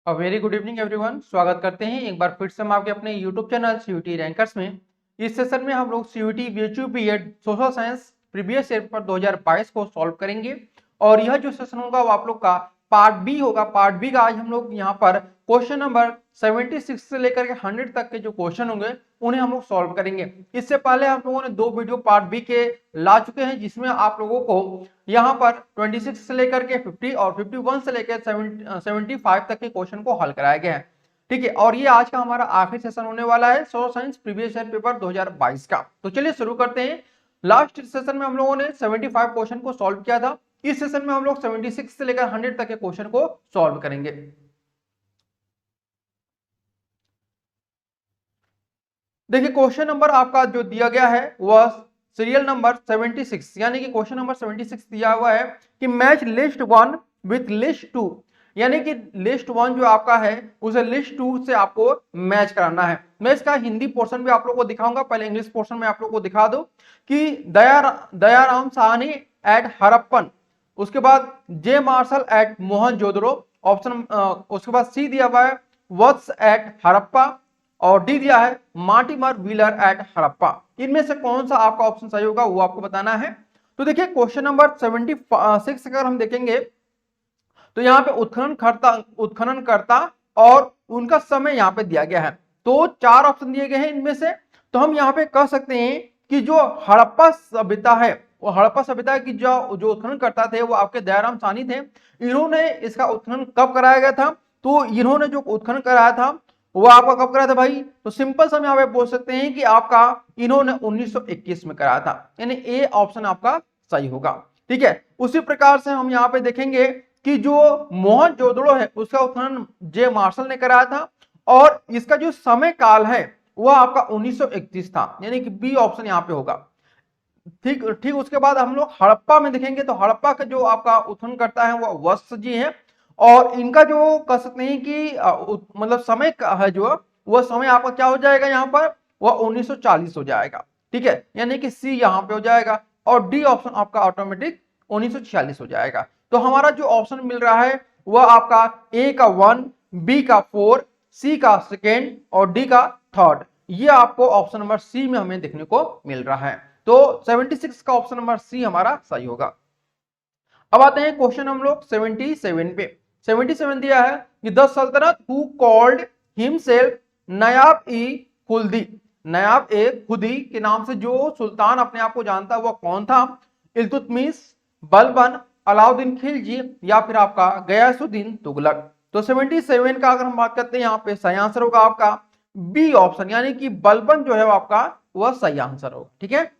Very good evening everyone. स्वागत करते हैं एक बार फिर से हम आपके अपने यूट्यूब चैनल सीयूटी रैंकर्स में। इस सेशन में हम लोग CUET BHU BEd social science previous year पर 2022 को सॉल्व करेंगे और यह जो सेशन होगा वो आप लोग का पार्ट बी होगा। पार्ट बी का आज हम लोग यहाँ पर क्वेश्चन नंबर 76 से लेकर के 100 तक के जो क्वेश्चन होंगे उन्हें हम लोग सॉल्व करेंगे। इससे पहले हम लोगों ने दो वीडियो पार्ट बी के ला चुके हैं जिसमें आप लोगों को यहाँ पर 26 से लेकर के 50 और 51 से लेकर 75 तक के क्वेश्चन को हल कराया गया है। ठीक है, और ये आज का हमारा आखिरी सेशन होने वाला है social science previous year paper 2022 का। तो चलिए शुरू करते हैं। लास्ट सेशन में हम लोगों ने 75 क्वेश्चन को सॉल्व किया था। इस सेशन में हम लोग 76 से लेकर 100 तक के क्वेश्चन को सॉल्व करेंगे। देखिए क्वेश्चन नंबर आपका जो दिया गया है वह सीरियल नंबर 76 यानी कि क्वेश्चन नंबर 76 दिया हुआ है कि मैच लिस्ट 1 विथ लिस्ट 2, यानी कि लिस्ट 1 जो आपका है उसे लिस्ट 2 से आपको मैच कराना है। मैं इसका हिंदी पोर्शन भी आप लोगों को दिखाऊंगा, पहले इंग्लिश पोर्शन में आप लोगों को दिखा दो कि दयाराम साहनी एट हरप्पन, उसके बाद जे मार्शल एट मोहनजोदड़ो ऑप्शन, उसके बाद सी दिया हुआ है वत्स एट हरप्पा और डी दिया है मार्टिमर व्हीलर एट हरप्पा। इनमें से कौन सा आपका ऑप्शन सही होगा वो आपको बताना है। तो देखिए क्वेश्चन नंबर 76 अगर हम देखेंगे तो यहाँ पे उत्खननकर्ता और उनका समय यहाँ पे दिया गया है। तो चार ऑप्शन दिए गए हैं इनमें से। तो हम यहाँ पे कह सकते हैं कि जो हड़प्पा सभ्यता है वो हड़प्पा सभ्यता की जो उत्खनन करता थे वो आपके दयाराम साहनी थे। इन्होंने इसका उत्खनन कब कराया गया था? तो इन्होंने जो उत्खनन कराया था वो आपका कब कराया था भाई? तो सिंपल से हम यहाँ पे बोल सकते हैं कि आपका इन्होंने 1921 में कराया था, यानी ए ऑप्शन आपका सही होगा। ठीक है, उसी प्रकार से हम यहाँ पे देखेंगे कि जो मोहनजोदड़ो है उसका उत्खनन जे मार्शल ने कराया था और इसका जो समय काल है वह आपका 1931 था, यानी कि बी ऑप्शन यहाँ पे होगा। ठीक ठीक, उसके बाद हम लोग हड़प्पा में देखेंगे तो हड़प्पा का जो आपका उत्खनन करता है वो वत्स जी है और इनका जो कह सकते हैं कि मतलब समय का है जो वह समय आपका क्या हो जाएगा यहाँ पर, वह 1940 हो जाएगा। ठीक है, यानी कि सी यहाँ पे हो जाएगा और डी ऑप्शन आपका ऑटोमेटिक 1946 हो जाएगा। तो हमारा जो ऑप्शन मिल रहा है वह आपका ए का 1, बी का 4, सी का 2 और डी का 3, ये आपको ऑप्शन नंबर सी में हमें देखने को मिल रहा है। तो 76 का ऑप्शन नंबर सी हमारा सही होगा। अब आते हैं क्वेश्चन हम लोग 77 पे। 77 दिया है कि द सल्तनत हु कॉल्ड हिमसेल्फ नायाब ई खुल्दी, नायाब ए खुदी के नाम से जो सुल्तान अपने आप को जानता है वह कौन था? इल्तुतमिश, बलबन, अलाउद्दीन खिलजी या फिर आपका गयासुद्दीन तुगलक। तो 77 का अगर हम बात करते हैं यहाँ पे सही आंसर होगा आपका बी ऑप्शन, यानी कि बलबन जो है आपका वह सही आंसर होगा। ठीक है,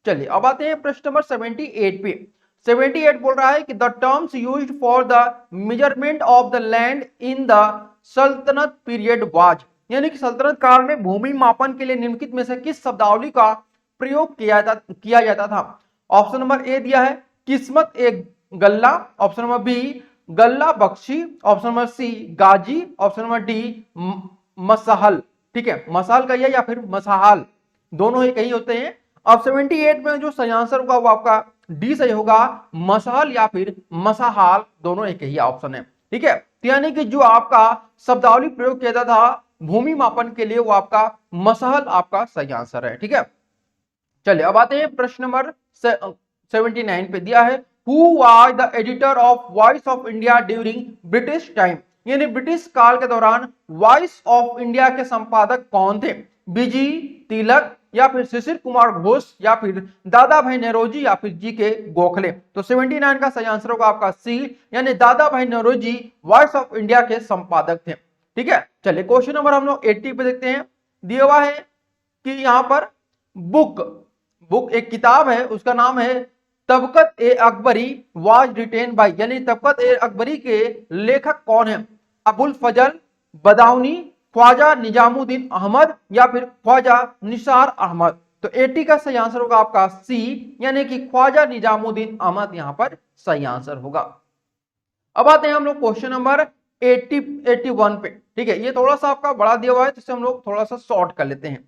चलिए अब आते हैं प्रश्न नंबर 78 पे। 78 बोल रहा है कि the terms used for the measurement of the land in the सल्तनत पीरियड वाज, यानी कि सल्तनत काल में भूमि मापन के लिए निम्नलिखित में से किस शब्दावली का प्रयोग किया जाता था? ऑप्शन नंबर ए दिया है किस्मत ए गल्ला, ऑप्शन नंबर बी गल्ला बख्शी, ऑप्शन नंबर सी गाजी, ऑप्शन नंबर डी मसहल। ठीक है, मसहल कहिए या फिर मसहाल, दोनों ही कहीं होते हैं। अब 78 में जो सही आंसर होगा वो आपका डी सही होगा, मसहल या फिर मसाहाल, दोनों एक ही ऑप्शन है। ठीक है, तो यानी कि जो आपका शब्दावली प्रयोग किया जाता था भूमि मापन के लिए वो आपका मसहल आपका सही आंसर है। ठीक है, चलिए अब आते हैं प्रश्न नंबर 79 पे दिया है who was the editor of voice of India during British time, यानी ब्रिटिश काल के दौरान वॉइस ऑफ इंडिया के संपादक कौन थे? बीजी तिलक या फिर शिशिर कुमार घोष या फिर दादा भाई नौरोजी या फिर जी के गोखले। तो 79 का सही आंसर होगा आपका सी, यानी दादा भाई नौरोजी वॉइस ऑफ इंडिया के संपादक थे। ठीक है, चलिए क्वेश्चन नंबर हम लोग 80 पे देखते हैं। दिया हुआ है कि यहाँ पर बुक एक किताब है उसका नाम है तबकत ए अकबरी वाज रिटेन बाय, यानी तबकत ए अकबरी के लेखक कौन है? अबुल फजल बदाऊनी, ख्वाजा निजामुद्दीन अहमद या फिर ख्वाजा निसार अहमद। तो 80 का सही आंसर होगा आपका सी, यानी कि ख्वाजा निजामुद्दीन अहमद यहां पर सही आंसर होगा। अब आते हैं हम लोग क्वेश्चन नंबर 81 पे। ठीक है, ये थोड़ा सा आपका बड़ा दिया हुआ है जिससे हम लोग थोड़ा सा शॉर्ट कर लेते हैं।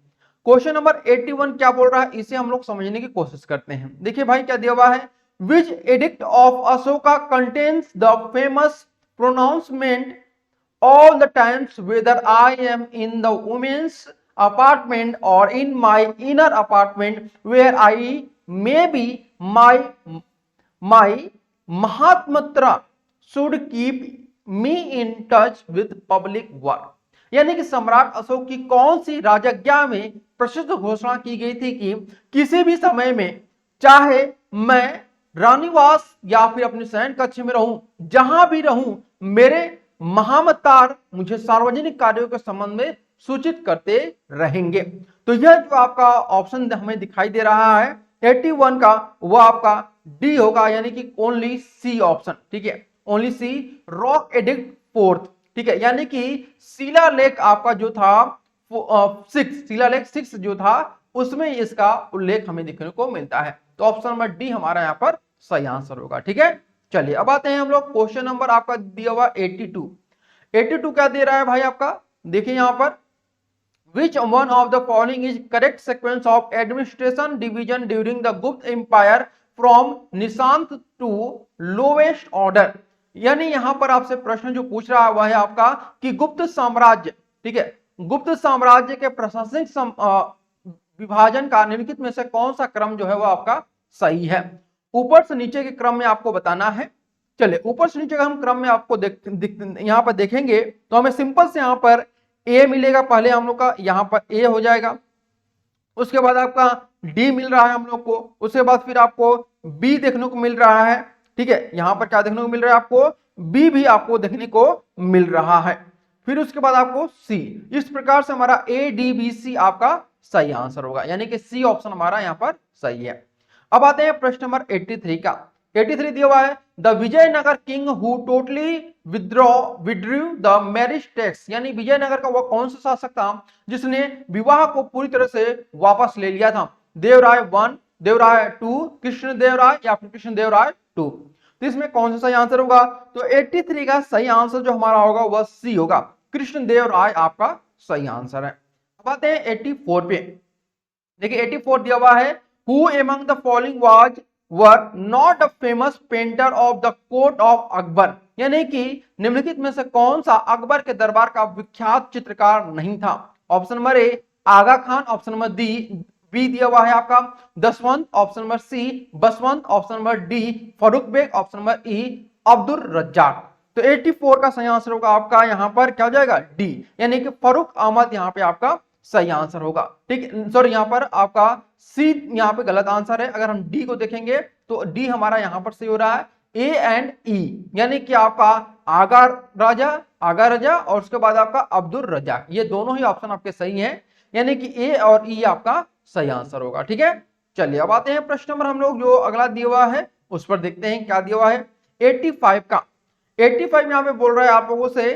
क्वेश्चन नंबर 81 क्या बोल रहा है इसे हम लोग समझने की कोशिश करते हैं। देखिए भाई क्या दिया हुआ है, which edict of Ashoka contains the famous pronouncement all the times whether I am in the women's apartment or in my inner apartment where I may be, my Mahatmatra should keep me in touch with public work। यानी कि सम्राट अशोक की कौन सी राजज्ञा में प्रसिद्ध घोषणा की गई थी कि किसी भी समय में, चाहे मैं रानीवास या फिर अपने शयन कक्ष में रहूं, जहां भी रहूं, मेरे महामतार मुझे सार्वजनिक कार्यों के संबंध में सूचित करते रहेंगे। तो यह जो आपका ऑप्शन हमें दिखाई दे रहा है 81 का, वो आपका डी होगा, यानी कि ओनली सी ऑप्शन। ठीक है, only C, rock edict fourth. ठीक है, यानी कि शिलालेख आपका जो था 6, शिलालेख 6 जो था उसमें इसका उल्लेख हमें देखने को मिलता है। तो ऑप्शन नंबर डी हमारा यहाँ पर सही आंसर होगा। ठीक है, चलिए अब आते हैं हम लोग क्वेश्चन नंबर आपका दिया हुआ 82। 82 क्या दे रहा है भाई आपका, देखिए यहाँ पर Which one of the following is correct sequence of administration division during the Gupta Empire from Nishant to lowest order। यानी यहां पर आपसे प्रश्न जो पूछ रहा है वह है आपका कि गुप्त साम्राज्य, ठीक है, गुप्त साम्राज्य के प्रशासनिक विभाजन का निम्नलिखित में से कौन सा क्रम जो है वो आपका सही है। ऊपर से नीचे के क्रम में आपको बताना है। चलिए ऊपर से नीचे का हम क्रम में आपको यहां पर देखेंगे तो हमें सिंपल से यहां पर ए मिलेगा, पहले हम लोग का यहां पर ए हो जाएगा, उसके बाद आपका डी मिल रहा है हम लोग को, उसके बाद फिर आपको बी देखने को मिल रहा है। ठीक है, यहां पर क्या देखने को मिल रहा है आपको, बी भी आपको देखने को मिल रहा है, फिर उसके बाद आपको सी। इस प्रकार से हमारा ए डी बी सी आपका सही आंसर होगा, यानी कि सी ऑप्शन हमारा यहां पर सही है। अब आते हैं प्रश्न नंबर 83 का। 83 दिया हुआ है the Vijayanagara king who totally withdrew the marriage tax. यानी विजयनगर का वह कौन सा शासक था जिसने विवाह को पूरी तरह से वापस ले लिया था। देवराय 1, देवराय 2, कृष्णदेवराय या फिर कृष्णदेवराय 2। तो इसमें कौन सा सही आंसर होगा, तो 83 का सही आंसर जो हमारा होगा वह सी होगा, कृष्णदेवराय आपका सही आंसर है। अब आते हैं 84 पे। देखिए 84 दिया हुआ है Who among the following were not a famous painter of the court of Akbar। यानी कि निम्नलिखित में से कौन सा अकबर के दरबार का विख्यात चित्रकार नहीं था। Option number A Aga Khan, option number B दिया हुआ है आपका Daswant, option number C Basawant, option number D Farrukh Beg, option number E Abdul Razzaq. तो 84 का सही आंसर होगा आपका यहाँ पर क्या हो जाएगा, डी, यानी कि फरूख अहमद यहाँ पे आपका सही आंसर होगा। ठीक, सॉरी यहाँ पर आपका सी यहाँ पे गलत आंसर है। अगर हम डी को देखेंगे तो डी हमारा यहाँ पर सही हो रहा है, ए एंड ई, यानी कि आपका आगा राजा और उसके बाद आपका अब्दुल रजा, ये दोनों ही ऑप्शन आपके सही हैं, यानी कि ए और ई आपका सही आंसर होगा। ठीक है, चलिए अब आते हैं प्रश्न नंबर हम लोग जो अगला दिया हुआ है उस पर देखते हैं क्या दिया हुआ है 85 का। 85 यहाँ पे बोल रहा है आप लोगों से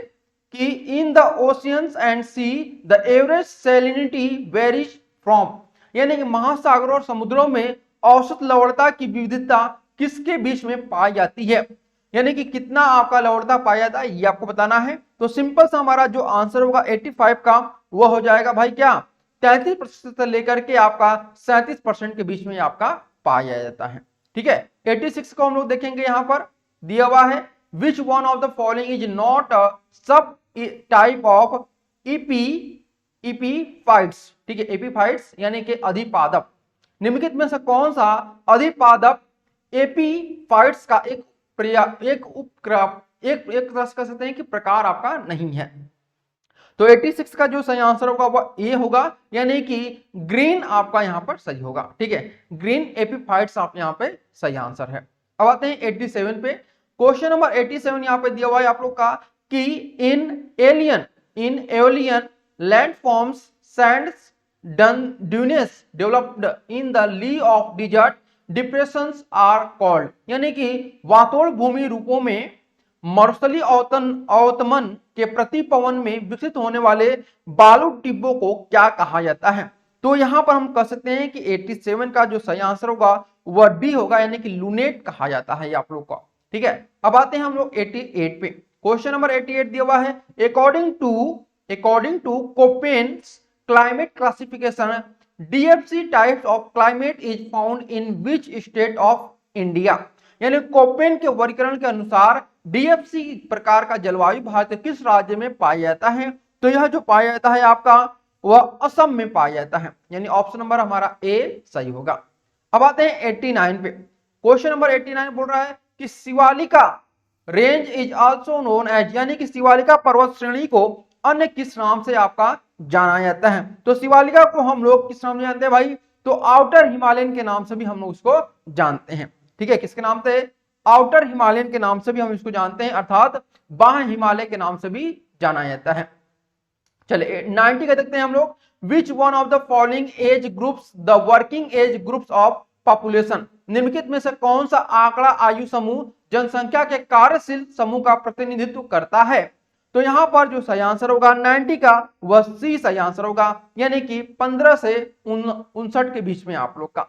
कि in the oceans and see the average salinity varies from. यानी कि महासागरों और समुद्रों में औसत लवणता की विविधता किसके बीच में पाई जाती है। यानी कि कितना आपका लवणता पाया जाता है ये आपको बताना है। तो सिंपल सा हमारा जो आंसर होगा 85 का वह हो जाएगा भाई क्या 33% से लेकर के आपका 37% के बीच में आपका पाया जाता है। ठीक है, 86 को हम लोग देखेंगे यहाँ पर दिया हुआ है which one of the following is not a सब टाइप ऑफ एपीफाइट्स। ठीक है, एपीफाइट्स यानी कि अधिपादप। निम्नलिखित में से कौन सा अधिपादप एपीफाइट्स का एक तरह से कह सकते हैं कि प्रकार आपका नहीं है। तो 86 का जो सही आंसर होगा वह ए होगा, यानी कि ग्रीन आपका यहां पर सही होगा। ठीक है, ग्रीन एपीफाइट्स आप यहां पे सही आंसर है। अब आते हैं 87 पे। क्वेश्चन नंबर 87 यहां पे दिया हुआ है आप लोग का कि in aeolian landforms sand dunes developed in the lee of desert depressions are called. यानी कि वातोड़ भूमि रूपों में मरुस्थली अवतमन के प्रति पवन में विकसित होने वाले बालू टिब्बों को क्या कहा जाता है। तो यहां पर हम कह सकते हैं कि 87 का जो सही आंसर होगा वह डी होगा, यानी कि लूनेट कहा जाता है आप लोग को। ठीक है, अब आते हैं हम लोग 88 पे। क्वेश्चन नंबर 88 दिया हुआ है according to Koppen's climate classification DFC types of climate is found in which state of India. यानी कोपेन के वर्गीकरण के अनुसार डीएफसी प्रकार का जलवायु भारत के किस राज्य में पाया जाता है? तो यह जो पाया जाता है आपका वह असम में पाया जाता है, यानी ऑप्शन नंबर हमारा ए सही होगा। अब आते हैं 89 पे। क्वेश्चन नंबर 89 बोल रहा है कि Shivalik range is also known as, यानी कि शिवालिका पर्वत श्रेणी को अन्य किस नाम से आपका जाना जाता है? तो शिवालिका को हम लोग किस नाम से जानते हैं भाई? तो आउटर हिमालयन के नाम से भी हम लोग उसको जानते हैं। ठीक है, किसके नाम से? आउटर हिमालयन के नाम से भी हम इसको जानते हैं, अर्थात बाह्य हिमालय के नाम से भी जाना जाता है। चलिए 90 का देखते हैं हम लोग। Which one of the following age groups the working age groups of population, निम्नलिखित में से कौन सा आंकड़ा आयु समूह जनसंख्या के कार्यशील समूह का प्रतिनिधित्व करता है? तो यहां पर जो सही आंसर होगा 90 का वह सी सही आंसर होगा, यानी कि 15 से 59 के बीच में आप लोग का।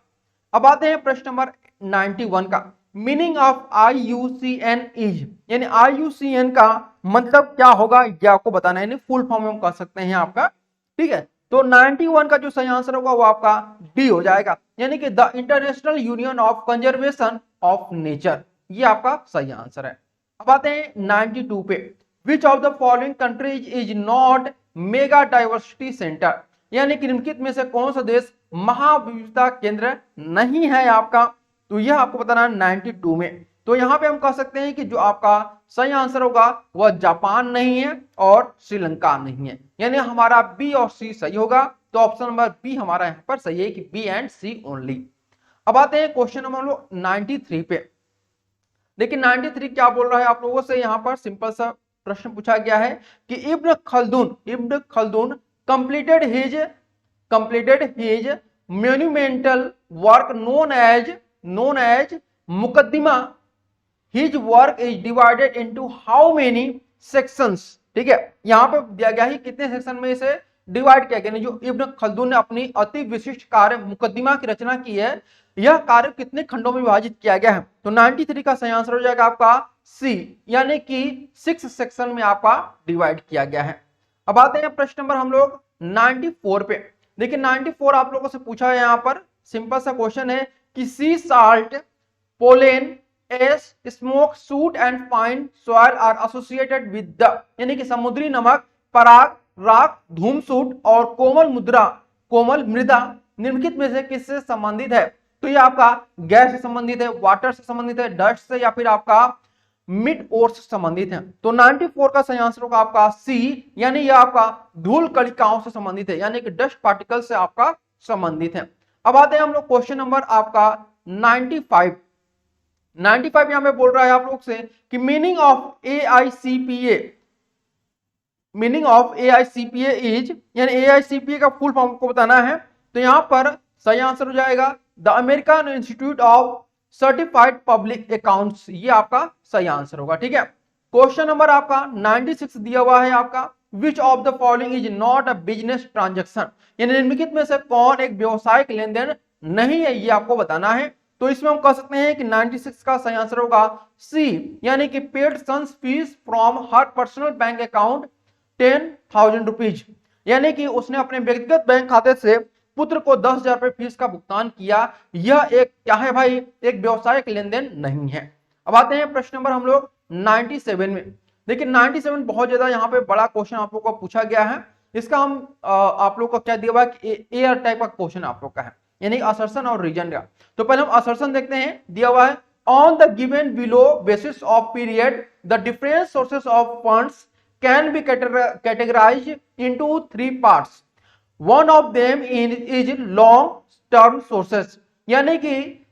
अब आते हैं प्रश्न नंबर 91 का। मीनिंग ऑफ IUCN इज, यानी IUCN का मतलब क्या होगा ये आपको बताना है, यानी फुल फॉर्म में हम कह सकते हैं आपका। ठीक है, तो 91 का जो सही आंसर होगा वो आपका डी हो जाएगा, यानी कि the international union of conservation of nature, ये आपका सही आंसर है। अब आते हैं 92 पे। Which of the following countries is not mega diversity centre, यानी कि निम्नलिखित में से कौन सा देश महाविविधता केंद्र नहीं है आपका? तो यह आपको बताना है 92 में। तो यहां पे हम कह सकते हैं कि जो आपका सही आंसर होगा वह जापान नहीं है और श्रीलंका नहीं है, यानी हमारा बी और सी सही होगा। तो ऑप्शन नंबर बी हमारा यहां पर सही है कि बी एंड सी ओनली। अब आते हैं क्वेश्चन नंबर 93 पे। देखिए 93 क्या बोल रहा है आप लोगों से, यहां पर सिंपल सा प्रश्न पूछा गया है कि Ibn Khaldun completed his monumental work known as मुकदमा। His work is divided into how many sections? ठीक है, यहां पे दिया गया है कितने सेक्शन में इसे डिवाइड किया गया। जो इब्न खल्दून ने अपनी अति विशिष्ट कार्य मुकदमा की रचना की है, यह कार्य कितने खंडों में विभाजित किया गया है? तो 93 का सही आंसर हो जाएगा आपका सी, यानी कि 6 सेक्शन में आपका डिवाइड किया गया है। अब आते हैं प्रश्न नंबर हम लोग 94 पे। देखिए 94 आप लोगों से पूछा है, यहाँ पर सिंपल सा क्वेश्चन है कि sea salt, pollen, ash, smoke, soot and fine soil are associated with the, यानी कि समुद्री नमक, पराग, राख, धूम सूट और कोमल मृदा निम्नलिखित में से किससे संबंधित है? तो ये आपका गैस से संबंधित है, वाटर से संबंधित है, डस्ट से, या फिर आपका मिड ओर से संबंधित है। तो 94 का सही आंसर होगा आपका सी, यानी यह आपका धूल कणिकाओं से संबंधित है, यानी कि डस्ट पार्टिकल से आपका संबंधित है। अब आते हैं हम लोग क्वेश्चन नंबर आपका 95 यहां पे बोल रहा है आप लोग से कि मीनिंग ऑफ AICPA इज, यानी AICPA का फुल फॉर्म को बताना है। तो यहां पर सही आंसर हो जाएगा the American institute of certified public accounts, ये आपका सही आंसर होगा। ठीक है, क्वेश्चन नंबर आपका 96 दिया हुआ है आपका। Which of the following is not a business transaction, यानी निम्नलिखित में से कौन एक व्यवसायिक लेन देन नहीं है, ये आपको बताना है। तो इसमें हम कह सकते हैं कि 96 का सही आंसर होगा सी, यानी कि paid sons fees from her personal bank account 10,000 rupees, यानी कि उसने अपने व्यक्तिगत बैंक खाते से पुत्र को 10,000 रुपए फीस का भुगतान किया। यह एक क्या है भाई? एक व्यवसायिक लेन देन नहीं है। अब आते हैं प्रश्न नंबर हम लोग 97 में। देखिए 97 बहुत ज्यादा यहाँ पे बड़ा क्वेश्चन आप लोग को पूछा गया है। इसका हम आप लोग को क्या दिया हुआ है, एयर टाइप का क्वेश्चन आप लोग का है, यानी असर्शन और रीजन का। तो पहले हम असर्शन देखते हैं, दिया हुआ है on the given below basis of period the different sources of funds can be categorised into 3 parts, one of them is long term sources, यानी कि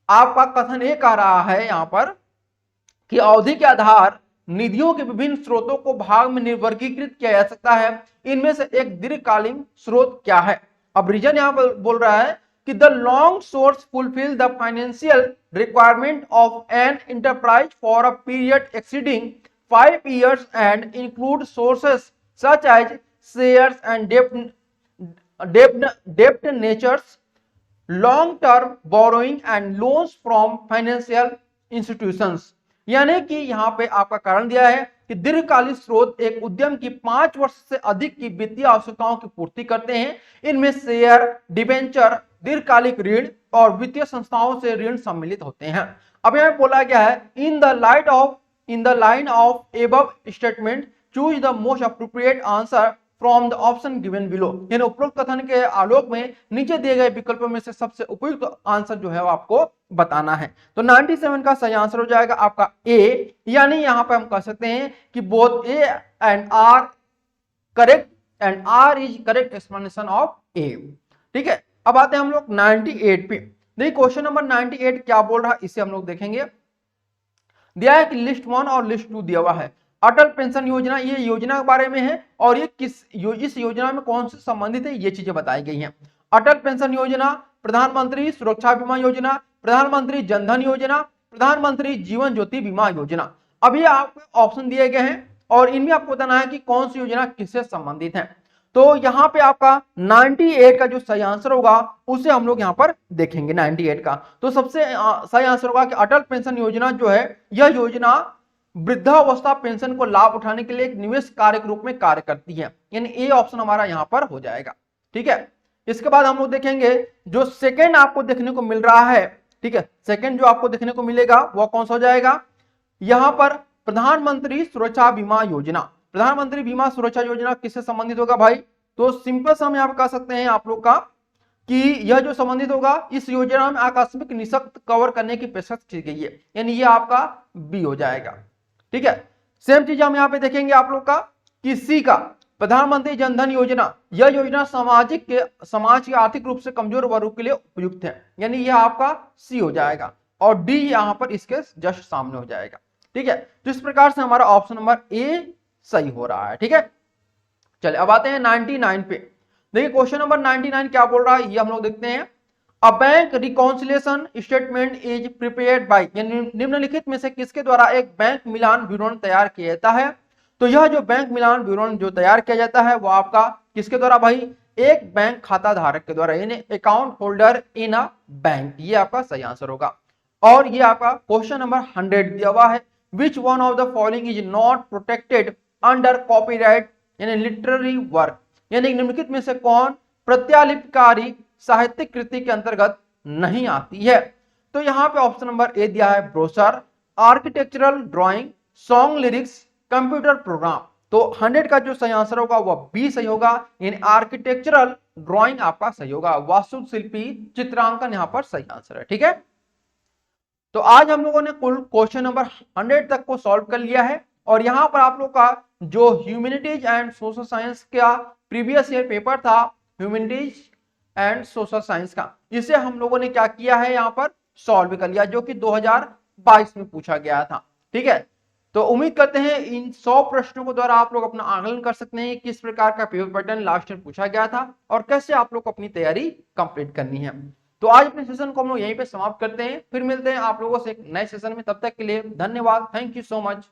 आपका कथन ये कह रहा है यहां पर कि अवधि के आधार निधियों के विभिन्न स्रोतों को भाग में वर्गीकृत किया जा सकता है। इनमें से एक दीर्घकालीन स्रोत क्या है? अब रीजन यहां पर बोल रहा है कि the long source fulfil the financial requirement of an enterprise for a period exceeding 5 years and include sources such as shares and debt natures, long term borrowing and loans from financial institutions, यानी कि यहां पे आपका कारण दिया है कि दीर्घकालिक स्रोत एक उद्यम की 5 वर्ष से अधिक की वित्तीय आवश्यकताओं की पूर्ति करते हैं। इनमें शेयर, डिबेंचर, दीर्घकालिक ऋण और वित्तीय संस्थाओं से ऋण सम्मिलित होते हैं। अब यहां बोला गया है in the light of in the line of above statement choose the most appropriate answer from the option given below. यानी उपरोक्त कथन के आलोक में नीचे दिए गए विकल्पों में से सबसे उपयुक्त आंसर जो है वो आपको बताना है। तो 97 का सही आंसर हो जाएगा आपका ए, यानी यहां पे हम कह सकते हैं कि both A and R correct and R is correct explanation of A. ठीक है, अब आते हैं हम लोग 98 पे। देखिए क्वेश्चन नंबर 98 क्या बोल रहा है इसे हम लोग देखेंगे। दिया है कि लिस्ट 1 और लिस्ट 2 दिया हुआ है। अटल पेंशन योजना, ये योजना के बारे में है और ये इस योजना में कौन से संबंधित है ये चीजें बताई गई हैं। अटल पेंशन योजना, प्रधानमंत्री सुरक्षा बीमा योजना, प्रधानमंत्री जनधन योजना, प्रधानमंत्री जीवन ज्योति बीमा योजना। अभी आपको ऑप्शन दिए गए हैं और इनमें आपको बताना है कि कौन सी योजना किससे संबंधित है। तो यहाँ पे आपका 98 का जो सही आंसर होगा उसे हम लोग यहाँ पर देखेंगे 98 का। तो सबसे सही आंसर होगा कि अटल पेंशन योजना जो है यह योजना वृद्धावस्था पेंशन को लाभ उठाने के लिए एक निवेश कार्य के रूप में कार्य करती है, यानी ए ऑप्शन हमारा यहाँ पर हो जाएगा। ठीक है, इसके बाद हम लोग देखेंगे जो सेकेंड आपको देखने को मिल रहा है। ठीक है, सेकेंड जो आपको देखने को मिलेगा वह कौन सा हो जाएगा, यहाँ पर प्रधानमंत्री सुरक्षा बीमा योजना। प्रधानमंत्री बीमा सुरक्षा योजना किससे संबंधित होगा भाई, तो सिंपल सा हम यहाँ पर कह सकते हैं आप लोग का कि यह जो संबंधित होगा इस योजना में आकस्मिक निशक्त कवर करने की पेशकश की गई है, यानी ये आपका बी हो जाएगा। ठीक है, सेम चीज हम यहाँ पे देखेंगे आप लोग का कि सी का प्रधानमंत्री जनधन योजना, यह योजना समाज के आर्थिक रूप से कमजोर वर्ग के लिए उपयुक्त है, यानी यह आपका सी हो जाएगा और डी यहाँ पर इसके जस्ट सामने हो जाएगा। ठीक है, तो इस प्रकार से हमारा ऑप्शन नंबर ए सही हो रहा है। ठीक है, चलिए अब आते हैं 99 पे। देखिए क्वेश्चन नंबर 99 क्या बोल रहा है ये हम लोग देखते हैं। A bank reconciliation statement is prepared by, निम्नलिखित में से किसके द्वारा एक बैंक मिलान विवरण तैयार किया जाता है। तो यह जो बैंक मिलान विवरण जो तैयार किया जाता है वो आपका किसके द्वारा भाई, एक बैंक खाता धारक के द्वारा, यानी account holder in a bank, ये आपका सही आंसर होगा। और ये आपका क्वेश्चन नंबर 100 दिया हुआ है, which one of the following is not protected under copyright यानी लिटरेरी वर्क, यानी निम्नलिखित में से कौन प्रत्यालिपकारी साहित्यिक कृति के अंतर्गत नहीं आती है। तो यहाँ पे ऑप्शन नंबर ए दिया है brochure, architectural drawing, song lyrics, computer program. तो 100 का जो सही आंसर होगा वह बी सही होगा, यानी आर्किटेक्चरल ड्राइंग आपका सही होगा, वास्तुशिल्पी चित्रांकन यहाँ पर सही आंसर है। ठीक है, तो आज हम लोगों ने कुल क्वेश्चन नंबर 100 तक को सॉल्व कर लिया है और यहाँ पर आप लोग का जो ह्यूमैनिटीज एंड सोशल साइंस का प्रीवियस ईयर पेपर था, ह्यूमैनिटीज एंड सोशल साइंस का, इसे हम लोगों ने क्या किया है यहाँ पर सॉल्व कर लिया, जो कि 2022 में पूछा गया था। ठीक है, तो उम्मीद करते हैं इन 100 प्रश्नों को द्वारा आप लोग अपना आकलन कर सकते हैं किस प्रकार का पेपर पैटर्न लास्ट ईयर पूछा गया था और कैसे आप लोग को अपनी तैयारी कंप्लीट करनी है। तो आज अपने सेशन को हम लोग यहीं पे समाप्त करते हैं, फिर मिलते हैं आप लोगों से एक नए सेशन में, तब तक के लिए धन्यवाद, थैंक यू सो मच।